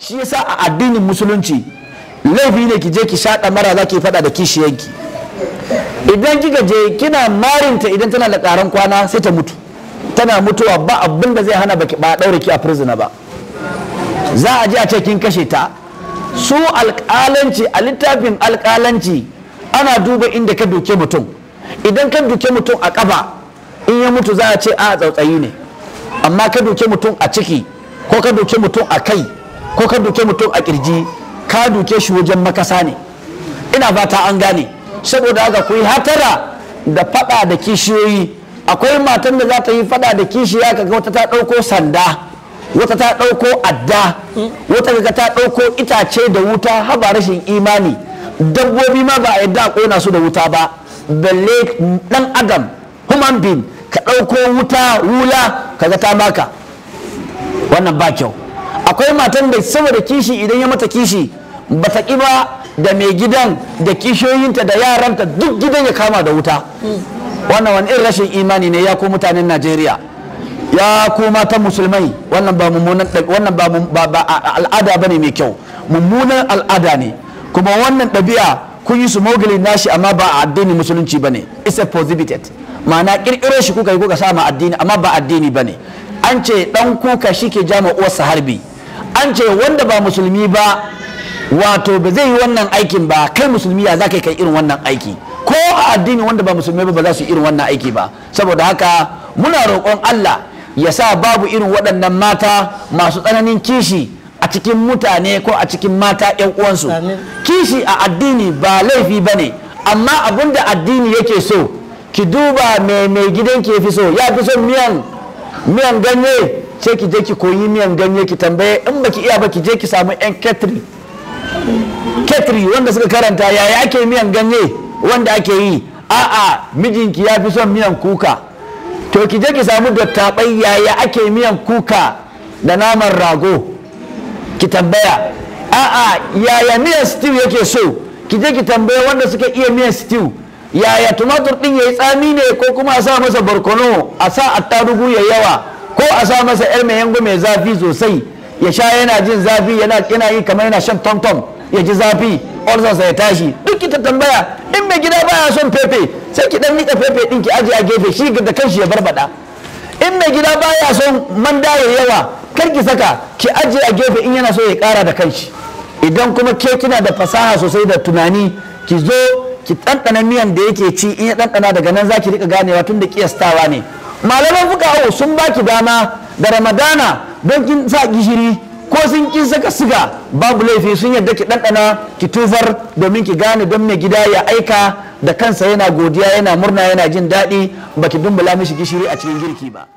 shi yasa a addinin musulunci laifi ne ki je ki sha mara za ki faɗa da kishiyanki. Idan kika je kina marinta idan tana da ƙaran kwana sai ta mutu, tana mutuwa ba abin da zai hana ba ɗaure ki a prisoner ba, za a je a ce kin kashe ta. Su alƙalanci a littafin alƙalanci ana duba inda ka doke mutum, idan ka doke mutum a ƙafa in ya mutu za a ce a tsautsayi ne, amma ka doke mutum a ciki ko ka doke mutum a kai ko ka doke mutum a kirji ka doke shi wajen makasa ne. Ina fata an gane. Saboda haka ku yi hatara da fada da kishiyoyi. Akwai matan da za ta yi fada da kishiya kaga wata ta ɗauko sanda, wata ta ɗauko adda, wata kaga ta ɗauko itace da wuta. Haba rashin imani, dabbobi ma ba a yadda a ƙona su da wuta ba, balle ɗan adam human being ka ɗauko wuta wula kaga ta maka, wannan ba kyau. Akwai matan da saboda kishi idan ya mata kishi ba ta ƙi ba da mai gidan da kishiyoyinta da yaranta duk gidan ya kama da wuta. Wannan wani irin rashin imani ne ya ku mutanen Najeriya, ya ku matan musulmai. Wannan ba mummunan, wannan ba al'ada bane mai kyau, mummunan al'ada ne. Kuma wannan ɗabi'a kun yi su mogulin nashi amma ba a addini musulunci bane, it's a prohibited. Ma'ana kirkiro shi kuka yi kuka sa ma addini amma ba addini bane. An ce dan kuka shi ke jama uwarsa harbi. An ce wanda ba musulmi ba wato ba zai yi wannan aikin ba, kai musulmi ya za ka kai irin wannan aiki? Ko a addini wanda ba musulmi ba za su irin wannan aiki ba. Saboda haka muna roƙon Allah ya sa babu irin waɗannan mata masu tsananin kishi a cikin mutane ko a cikin mata 'yan uwansu. Kishi a addini ba laifi ba ne, amma abin da addini yake so ki duba mai gidan ke fi so. Ya fi son miyan ganye, sai ki je ki koyi miyan ganye, ki tambaye, in baki iya ba ki je ki samu 'yan ketri wanda suka karanta yaya ake miyan ganye wanda ake yi. A'a, mijinki ya fi son miyan kuka, to ki je ki samu dattabai yaya ake miyan kuka da naman rago, ki tambaya. A'a, yaya miyan stew yake so, ki je ki tambaye wanda suka iya miyan stew. Yaya tumatur din yayi tsami ne ko kuma a sa masa barkono, a sa attarugu ya yawa, ko a sa masa yar mai yango mai zafi sosai ya sha yana jin zafi, yana yi kamar yana shan tom ya ji zafi, olzansa ya tashi. Duk ki ta tambaya. In mai gida baya son fefe sai ki dan nika fefe din ki aje a gefe, shi da kanshi ya barbada. In mai gida baya son manda ya yawa, kar ki saka, ki aje a gefe, in yana so ya kara da kanshi. Idan kuma ke kina da fasaha sosai da tunani, ki zo ki ɗanɗana miyan da yake ci, in ya ɗanɗana daga nan za ki rika ganewa tun da kiyastawa ne. Malaman fuqaha sun baki dama da Ramadana don kin sa gishiri ko sun kin saka siga babu laifi, sun yadda ki ɗanɗana ki tufar domin ki gane, don mai gida ya aika da kansa yana godiya yana murna yana jin daɗi, baki dumbula mishi gishiri a cikin girki ba.